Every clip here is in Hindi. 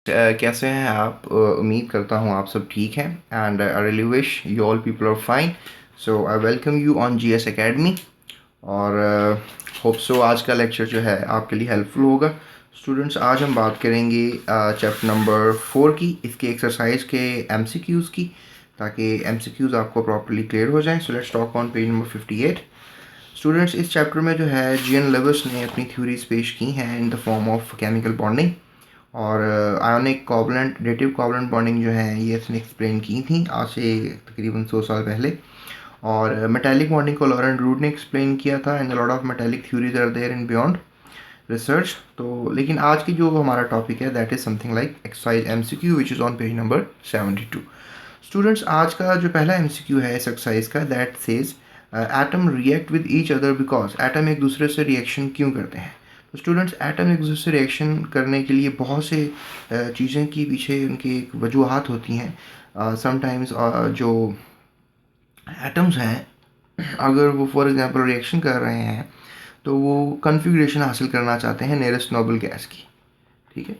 कैसे हैं आप? उम्मीद करता हूँ आप सब ठीक हैं and I really wish you all people are fine. So I welcome you on GS academy और होप सो आज का लेक्चर जो है आपके लिए हेल्पफुल होगा। स्टूडेंट्स, आज हम बात करेंगे चैप्टर नंबर 4 की, इसके एक्सरसाइज के एमसीक्यूज़ की, ताकि एमसीक्यूज़ आपको प्रॉपर्ली क्लियर हो जाएं। So let's talk on page number 58। Students, इस चैप्टर में जो है जीएन लेविस ने अपनी थ्योरीज पेश की हैं in the form of chemical bonding और ionic covalent dative covalent bonding जो है ये इसने एक्सप्लेन की थी आज से तकरीबन 100 साल पहले। और मेटालिक बॉन्डिंग को लॉरेंट रूड ने एक्सप्लेन किया था and lot of metallic theories are there in beyond research. तो लेकिन आज की जो हमारा टॉपिक है that is something like exercise MCQ which is on page number 72। Students, आज का जो पहला एमसीक्यू है इस एक्सरसाइज का that says atom react with each other because atom एक दूसरे से रिएक्शन क्यों करते हैं। तो स्टूडेंट्स, एटम एक दूसरे से रिएक्शन करने के लिए बहुत से चीज़ें की पीछे उनकी एक वजूहत होती हैं। समटाइम्स जो एटम्स हैं अगर वो फॉर एग्जांपल रिएक्शन कर रहे हैं तो वो कन्फिग्रेशन हासिल करना चाहते हैं नियरेस्ट नोबल गैस की। ठीक है,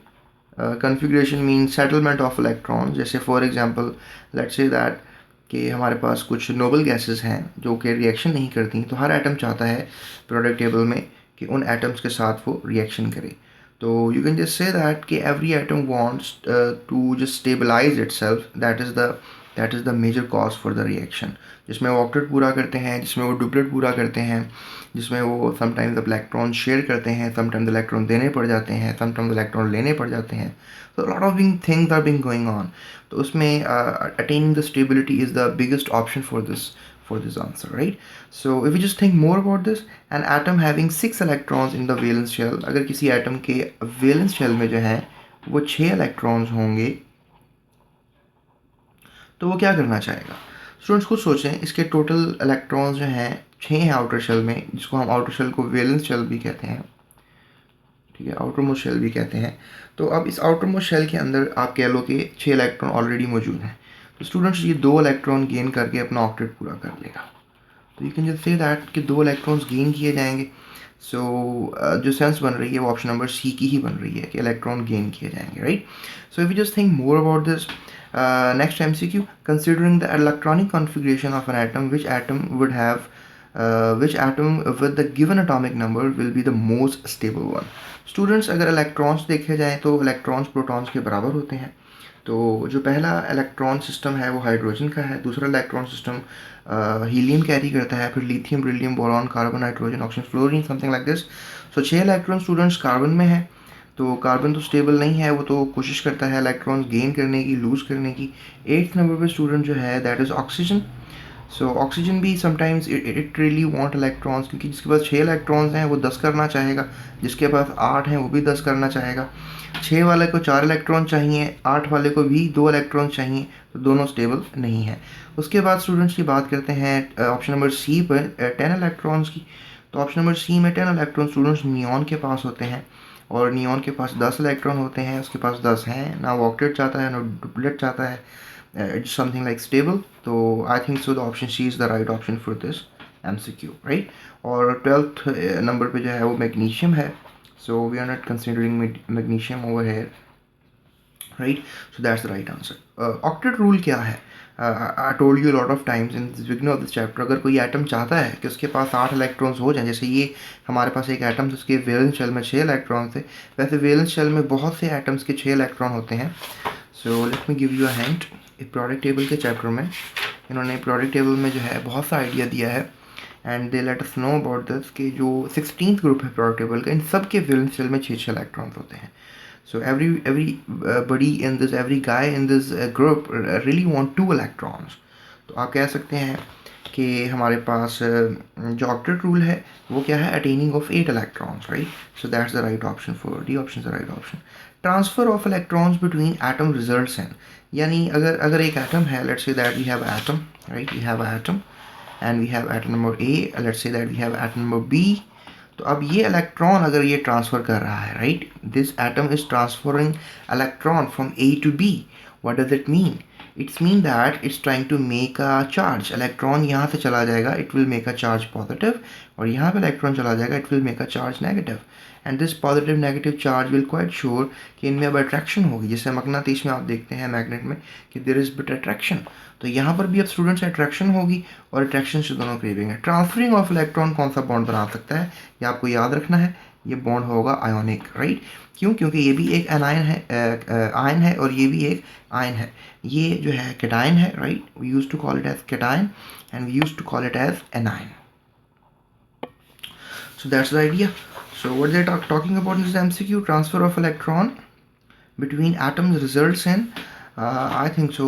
configuration mean settlement of electron. जैसे for example let's say that कि हमारे पास कुछ नोबल गैसेस हैं जो कि रिएक्शन नहीं करती, तो हर एटम चाहता है प्रोडक्ट टेबल में कि उन एटम्स के साथ वो रिएक्शन करे। तो you can just say that कि every atom wants to just stabilise itself, that is the major cause for the reaction, जिसमें वो ऑक्टेट पूरा करते हैं, जिसमें वो डुप्लेट पूरा करते हैं, जिसमें वो समटाइम्स इलेक्ट्रॉन शेयर करते हैं, समटाइम्स इलेक्ट्रॉन देने पड़ जाते हैं, समटाइम्स इलेक्ट्रॉन लेने पड़ जाते हैं। तो lot of big things are being going on. तो उसमें attaining the stability is the biggest option for this answer, right? So if you just think more about this, an atom having 6 electrons in the valence shell, अगर किसी एटम के वैलेंस शेल में जो है वो 6 इलेक्ट्रॉन्स होंगे तो वो क्या करना चाहेगा। स्टूडेंट्स खुद सोचें, इसके टोटल इलेक्ट्रॉन्स जो हैं 6 हैं आउटर शेल में, जिसको हम आउटर शेल को वैलेंस शेल भी कहते हैं। ठीक है, आउटर मोस्ट शेल भी कहते हैं। तो अब इस आउटर मोस्ट शेल के अंदर आप कह लो कि 6 इलेक्ट्रॉन ऑलरेडी मौजूद हैं। तो स्टूडेंट्स ये 2 इलेक्ट्रॉन गेन करके अपना ऑक्टेट पूरा कर लेगा। तो you can just say that कि 2 इलेक्ट्रॉन्स गेन किए जाएंगे। सो जो सेंस बन रही है वो ऑप्शन नंबर सी की ही बन रही है कि इलेक्ट्रॉन गेन किए जाएंगे, right. So if you just think more about this, next MCQ, considering the electronic configuration of an atom, which atom with the given atomic number will be the most stable one? Students, अगर इलेक्ट्रॉन्स देखे जाएँ तो इलेक्ट्रॉन्स प्रोटॉन्स के बराबर होते हैं। तो जो पहला इलेक्ट्रॉन सिस्टम है वो हाइड्रोजन का है, दूसरा इलेक्ट्रॉन सिस्टम हीलियम कैरी करता है, फिर lithium, beryllium, boron, carbon, nitrogen, oxygen, fluorine, something like this. So 6 electron students carbon में है। तो कार्बन तो स्टेबल नहीं है, वो तो कोशिश करता है इलेक्ट्रॉन्स गेन करने की, लूज़ करने की। 8th नंबर पे स्टूडेंट जो है that is oxygen. So oxygen भी sometimes it really want electrons, क्योंकि जिसके पास 6 इलेक्ट्रॉन्स हैं वो 10 करना चाहेगा, जिसके पास 8 हैं वो भी 10 करना चाहेगा। 6 वाले को 4 इलेक्ट्रॉन चाहिए, 8 वाले को भी 2 इलेक्ट्रॉन चाहिए, तो दोनों स्टेबल नहीं है। उसके बाद स्टूडेंट्स की बात करते हैं ऑप्शन नंबर सी पर 10 इलेक्ट्रॉन्स की। तो ऑप्शन नंबर सी में 10 इलेक्ट्रॉन स्टूडेंट्स नियॉन के पास होते हैं, और नियॉन के पास 10 इलेक्ट्रॉन होते हैं, उसके पास 10 हैं, ना वो ऑक्टेट चाहता है ना डुप्लेट चाहता है, इट्स समथिंग लाइक स्टेबल। तो I think so the option C is the right option for this MCQ, right. और 12th नंबर पे जो है वो मैग्नीशियम है। So we are not considering magnesium over here, right. So that's the right answer. Octet rule क्या है? I told you lot of times in this beginning of this chapter, अगर कोई एटम चाहता है कि उसके पास 8 इलेक्ट्रॉन्स हो जाएं, जैसे ये हमारे पास एक एटम था उसके वैलेंस शेल में 6 इलेक्ट्रॉन थे, वैसे वैलेंस शेल में बहुत से एटम्स के 6 इलेक्ट्रॉन होते हैं। So let me give you a hint. एक प्रोडक्ट टेबल के चैप्टर में इन्होंने प्रोडक्ट टेबल में जो है बहुत सा आइडिया दिया है and they let us know about this कि जो 16th ग्रुप है प्रोडक्ट टेबल का, इन सब के वैलेंस शेल में 6 इलेक्ट्रॉन्स होते हैं। So every guy in this group really want 2 electrons. तो आप कह सकते हैं कि हमारे पास जो ऑक्टेट रूल है वो क्या है, attaining of 8 electrons, right? So that's the right option for D option is the right option. Transfer of electrons between atom results in, यानी अगर एक atom है, let's say that we have an atom, right? We have an atom and we have atom number A. Let's say that we have atom number B. तो अब ये इलेक्ट्रॉन अगर ये ट्रांसफ़र कर रहा है, right, this atom is transferring electron from A to B. What does it mean? It's mean that it's trying to make a charge. Electron यहाँ से चला जाएगा, it will make a charge positive, और यहाँ पे इलेक्ट्रॉन चला जाएगा, it will make a charge negative. And this positive negative charge will quite sure कि इनमें अब अट्रैक्शन होगी. जैसे मकनातीस में आप देखते हैं मैग्नेट में कि देयर इज बिट अट्रैक्शन, तो यहाँ पर भी अब स्टूडेंट्स अट्रैक्शन होगी और अट्रैक्शन से दोनों क्रेविंग है. ट्रांसफरिंग ऑफ इलेक्ट्रॉन कौन सा बॉन्ड बना सकता है, ये आपको याद रखना है. ये बॉन्ड होगा आयोनिक, राइट. क्यों? क्योंकि ये भी एक एनायन है, आयन है, और ये भी एक आयन है. ये जो है कैटायन है, right. We use to call it as cation and we use to call it as anion. So that's the idea. So what they're talking about in this MCQ, transfer of electron between atoms results in I think so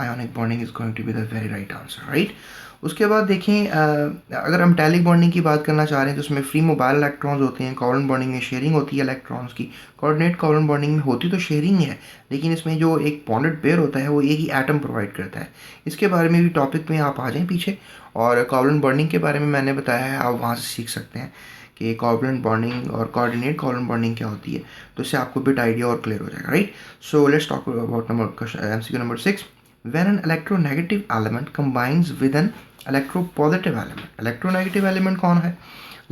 ionic bonding is going to be the very right answer, right. उसके बाद देखें अगर हम मेटालिक बॉन्डिंग की बात करना चाह रहे हैं तो उसमें फ्री मोबाइल इलेक्ट्रॉन्स होते हैं. कोवलेंट बॉन्डिंग में शेयरिंग होती है इलेक्ट्रॉन्स की. कोऑर्डिनेट कोवलेंट बॉन्डिंग में होती तो शेयरिंग है, लेकिन इसमें जो एक बॉन्डेड पेयर होता है वो एक ही एटम प्रोवाइड करता है. इसके बारे में भी टॉपिक में आप आ जाएं पीछे, और कोवलेंट बॉन्डिंग के बारे में मैंने बताया है, आप वहाँ से सीख सकते हैं कि कोवलेंट बॉन्डिंग और कोऑर्डिनेट कोवलेंट बॉन्डिंग क्या होती है, तो इससे आपको बिट आइडिया और क्लियर हो जाएगा, right. So let's talk about MCQ number 6. When an electronegative element combines with an electropositive element. Electronegative element कौन है?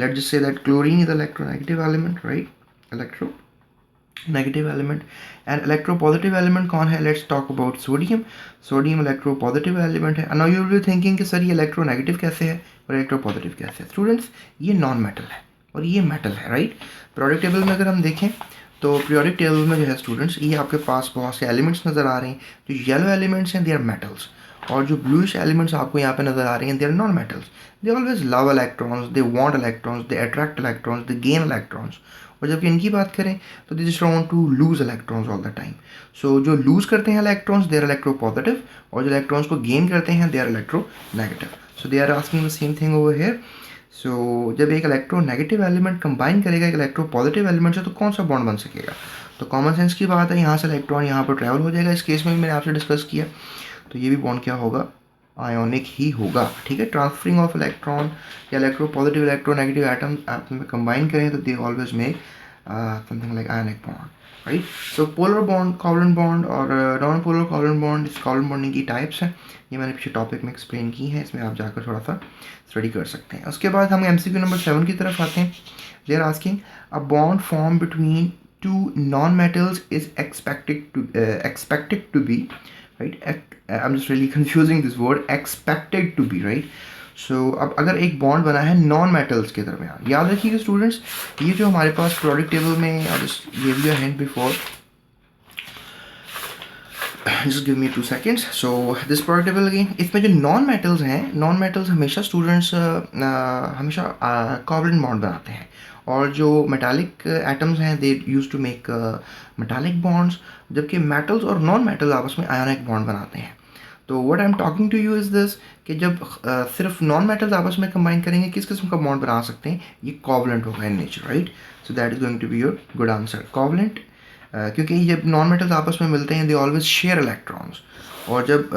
Let's just say that chlorine is electronegative element, right? Electronegative element. And electropositive element कौन है? Let's talk about sodium. Sodium electropositive element है. And now you will be thinking कि सर ये electronegative कैसे है और electropositive कैसे है? Students, ये non metal है और ये metal है, right? Periodic table में अगर हम देखें तो पीरियोडिक टेबल में जो है स्टूडेंट्स, ये आपके पास बहुत से एलिमेंट्स नज़र आ रहे हैं. जो येलो एलिमेंट्स हैं दे आर मेटल्स, और जो ब्लूइश एलिमेंट्स आपको यहाँ पे नज़र आ रहे हैं they are non metals. They always love electrons, they want electrons, they attract electrons, they gain electrons. और जबकि इनकी बात करें तो they just want to lose electrons all the time. So जो लूज करते हैं electrons they are electropositive, और जो इलेक्ट्रॉन्स को गेन करते हैं they are electronegative. So they are asking the same thing over here. So जब एक इलेक्ट्रोनेगेटिव एलिमेंट कंबाइन करेगा एक इलेक्ट्रो पॉजिटिव एलिमेंट से, तो कौन सा बॉन्ड बन सकेगा? तो कॉमन सेंस की बात है, यहाँ से इलेक्ट्रॉन यहाँ पर ट्रैवल हो जाएगा. इस केस में भी मैंने आपसे डिस्कस किया, तो ये भी बॉन्ड क्या होगा? आयोनिक ही होगा, ठीक है. ट्रांसफरिंग ऑफ इलेक्ट्रॉन या electro positive electro negative atom आप में कंबाइन करें तो they always make something like ionic bond, right. So polar bond, covalent bond और नॉन पोलर कोवलेंट बॉन्ड, इस कोवलेंट बॉन्डिंग की टाइप्स हैं, ये मैंने पिछले टॉपिक में एक्सप्लेन की हैं, इसमें आप जाकर थोड़ा सा स्टडी कर सकते हैं. उसके बाद हम MCQ नंबर 7 की तरफ आते हैं. They are asking a bond form between two non-metals is expected to be, right. I'm just really confusing this word, expected to be, right. So अब अगर एक बॉन्ड बना है नॉन मेटल्स के दरमियान, याद रखिएगा स्टूडेंट्स, ये जो हमारे पास प्रोडक्ट टेबल में, I just give you a hint before, just give me 2 seconds. So this product table again, इसमें जो नॉन मेटल्स हैं, नॉन मेटल्स हमेशा स्टूडेंट्स हमेशा कोवलेंट बॉन्ड बनाते हैं, और जो मेटालिक एटम्स हैं they use to make metallic bonds, जबकि मेटल्स और नॉन मेटल आपस में आयोनिक बॉन्ड बनाते हैं. तो what I am talking to you is this कि जब सिर्फ नॉन मेटल्स आपस में कंबाइन करेंगे किस किस्म का बॉन्ड बना सकते हैं? ये कोवलेंट होगा in nature, right. So that is going to be your good answer, covalent. क्योंकि जब नॉन मेटल्स आपस में मिलते हैं दे ऑलवेज शेयर इलेक्ट्रॉन्स, और जब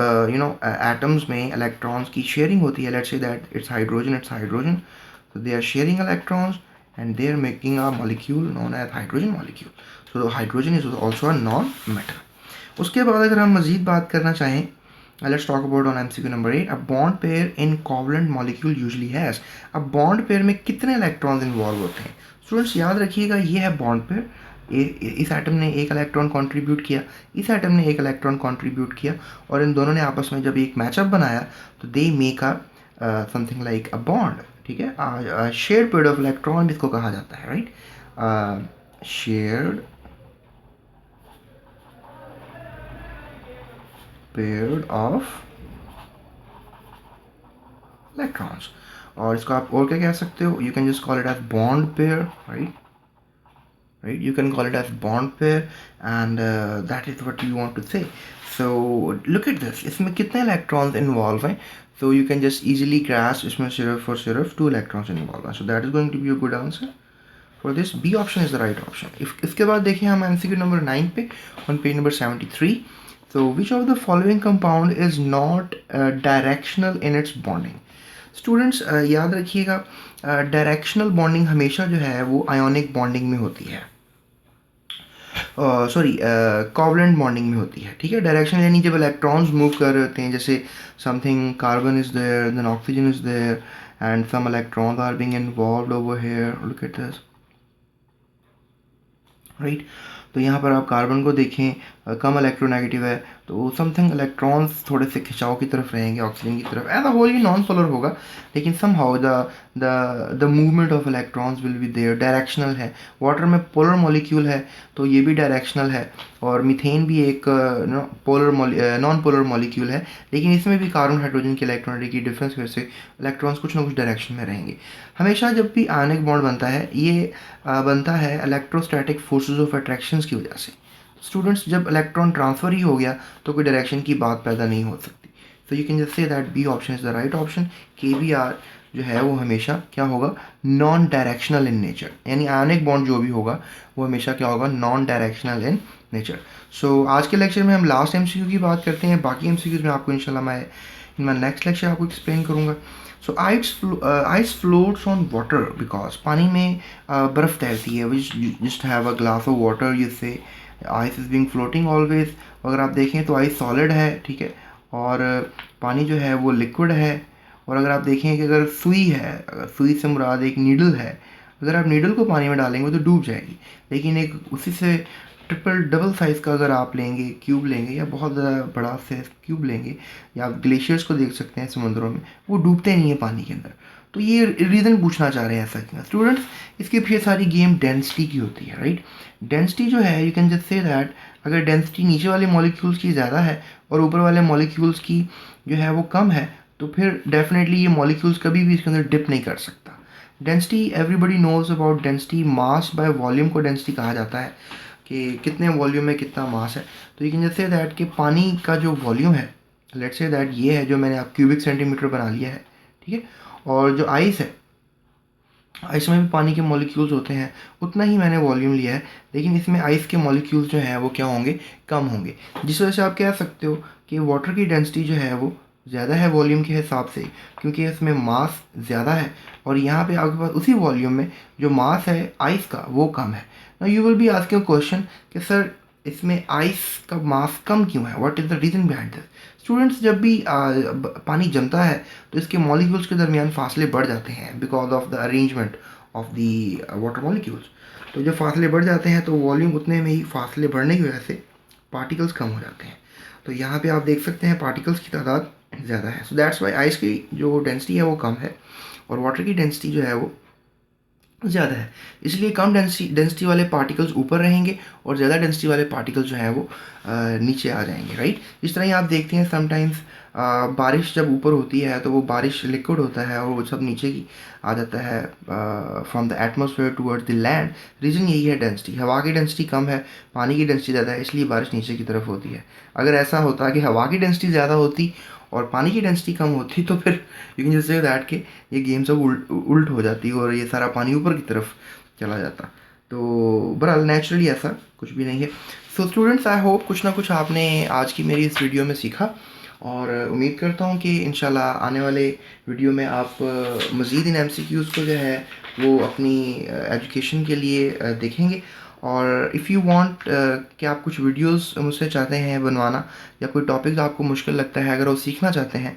एटम्स में इलेक्ट्रॉन्स की शेयरिंग होती है, let's say that it's hydrogen, so they are sharing electrons and they are making a molecule known as hydrogen molecule. So hydrogen is also a non-metal. उसके बाद अगर हम मज़ीद बात करना चाहें, let's talk about on MCQ number 8. A bond pair in covalent molecule usually has. अब bond pair में कितने electrons involve होते हैं? Students याद रखिएगा, ये है bond pair. इस एटम ने एक इलेक्ट्रॉन कंट्रीब्यूट किया, इस एटम ने एक इलेक्ट्रॉन कंट्रीब्यूट किया, और इन दोनों ने आपस में जब एक मैचअप बनाया तो they make a something like a bond, ठीक है. शेयर्ड पेयर ऑफ इलेक्ट्रॉन इसको कहा जाता है, right. Shared pair of electrons, और इसको आप और क्या कह सकते हो? You can just call it as bond pair, right. You can call it as bond pair, and that is what you want to say. So look at this, इसमें कितने electrons involved हैं? So you can just easily grasp इसमें सिर्फ और सिर्फ 2 electrons involved हैं. So that is going to be a good answer for this. B option is the right option. इसके बाद देखिए हम MCQ number 9 पे on page number 73. So which of the following compound is not directional in its bonding? Students याद रखिएगा, डायरेक्शनल बॉन्डिंग हमेशा जो है वो आयोनिक बॉन्डिंग में होती है. सॉरी कोवलेंट बॉन्डिंग में होती है, ठीक है। डायरेक्शन यानी जब इलेक्ट्रॉन्स मूव कर रहे होते हैं, जैसे something carbon is there, then oxygen is there and some electrons are being involved over here, look at this, right. तो यहाँ पर आप कार्बन को देखें, कम इलेक्ट्रोनेगेटिव है, तो समथिंग इलेक्ट्रॉन्स थोड़े से खिंचाव की तरफ रहेंगे ऑक्सीजन की तरफ। एज अ होल ये नॉन पोलर होगा, लेकिन somehow the movement of electrons will be there, directional है। वाटर में पोलर मॉलिक्यूल है तो ये भी डायरेक्शनल है, और मीथेन भी एक नॉन पोलर मॉलिक्यूल है, लेकिन इसमें भी कार्बन हाइड्रोजन के इलेक्ट्रोनेगेटिव डिफरेंस की वजह से इलेक्ट्रॉन्स कुछ ना कुछ डायरेक्शन में रहेंगे। हमेशा जब भी आयनिक बॉन्ड बनता है, ये बनता है इलेक्ट्रोस्टैटिक फोर्सेस ऑफ अट्रैक्शंस की वजह से। स्टूडेंट्स, जब इलेक्ट्रॉन ट्रांसफ़र ही हो गया तो कोई डायरेक्शन की बात पैदा नहीं हो सकती। So you can just say that B option is the right option. K B R जो है वो हमेशा क्या होगा, नॉन डायरेक्शनल इन नेचर, यानी आयनिक बॉन्ड जो भी होगा वो हमेशा क्या होगा, नॉन डायरेक्शनल इन नेचर। सो आज के लेक्चर में हम लास्ट एमसीक्यू की बात करते हैं, बाकी एमसीक्यूज में आपको इंशाल्लाह मैं इन माई नेक्स्ट लेक्चर आपको एक्सप्लेन करूँगा। So ice floats on water because पानी में बर्फ़ तैरती है, which just have a glass of water, you say ice is being floating always. अगर आप देखें तो आइस सॉलिड है, ठीक है, और पानी जो है वो लिक्विड है। और अगर आप देखें कि अगर सुई है, अगर सुई से मुराद एक नीडल है, अगर आप नीडल को पानी में डालेंगे तो डूब जाएगी, लेकिन एक उसी से ट्रिपल डबल साइज़ का अगर आप लेंगे, क्यूब लेंगे, या बहुत ज़्यादा बड़ा साइज क्यूब लेंगे, या आप ग्लेशियर्स को देख सकते हैं समुद्रों में, वो डूबते नहीं है पानी के अंदर। तो ये रीज़न पूछना चाह रहे हैं ऐसा क्यों स्टूडेंट्स। इसके पीछे सारी गेम डेंसिटी की होती है, राइट। डेंसिटी जो है, you can just say that अगर डेंसिटी नीचे वाले मॉलिक्यूल्स की ज़्यादा है और ऊपर वाले मॉलिक्यूल्स की जो है वो कम है, तो फिर डेफिनेटली ये मॉलिक्यूल्स कभी भी इसके अंदर डिप नहीं कर सकता। Density, everybody knows about density. Mass by volume को डेंसिटी कहा जाता है, कि कितने वॉल्यूम में कितना मास है। तो you can just say that कि पानी का जो वॉल्यूम है, लेट्स से दैट ये है जो मैंने आप क्यूबिक सेंटीमीटर बना लिया है, ठीक है, और जो आइस है, आइस में भी पानी के मॉलिक्यूल्स होते हैं, उतना ही मैंने वॉल्यूम लिया है, लेकिन इसमें आइस के मॉलिक्यूल्स जो हैं वो क्या होंगे, कम होंगे, जिस वजह से आप कह सकते हो कि वाटर की डेंसिटी जो है वो ज़्यादा है वॉल्यूम के हिसाब से, क्योंकि इसमें मास ज़्यादा है, और यहाँ पे आपके पास उसी वॉल्यूम में जो मास है आइस का वो कम है। Now you will be asking question कि सर इसमें आइस का मास कम क्यों है, what is the reason behind this. Students, जब भी पानी जमता है तो इसके मॉलिक्यूल्स के दरमियान फासले बढ़ जाते हैं because of the arrangement of the water molecules. तो जब फासले बढ़ जाते हैं तो वॉल्यूम उतने में ही फासले बढ़ने की वजह से पार्टिकल्स कम हो जाते हैं। तो यहाँ पे आप देख सकते हैं पार्टिकल्स की तादाद ज़्यादा है। सो दैट्स वाई आइस की जो डेंसिटी है वो कम है, और वाटर की डेंसिटी जो है वो ज़्यादा है। इसलिए कम डेंसिटी वाले पार्टिकल्स ऊपर रहेंगे और ज़्यादा डेंसिटी वाले पार्टिकल्स जो हैं वो नीचे आ जाएंगे, राइट। इस तरह ही आप देखते हैं समटाइम्स बारिश जब ऊपर होती है तो वो बारिश लिक्विड होता है और वो सब नीचे की आ जाता है from the atmosphere towards the land. Reason यही है डेंसिटी। हवा की डेंसिटी कम है, पानी की डेंसिटी ज़्यादा है, इसलिए बारिश नीचे की तरफ होती है। अगर ऐसा होता कि हवा की डेंसिटी ज़्यादा होती और पानी की डेंसिटी कम होती तो फिर you can just say that कि ये गेम सब उल्ट हो जाती और ये सारा पानी ऊपर की तरफ चला जाता। तो बहरहाल नेचुरली ऐसा कुछ भी नहीं है। सो स्टूडेंट्स, आई होप कुछ ना कुछ आपने आज की मेरी इस वीडियो में सीखा, और उम्मीद करता हूँ कि इंशाल्लाह आने वाले वीडियो में आप मज़ीद इन एमसीक्यूज़ को जो है वो अपनी एजुकेशन के लिए देखेंगे। और इफ़ यू वांट कि आप कुछ वीडियोस मुझसे चाहते हैं बनवाना, या कोई टॉपिक आपको मुश्किल लगता है अगर वो सीखना चाहते हैं,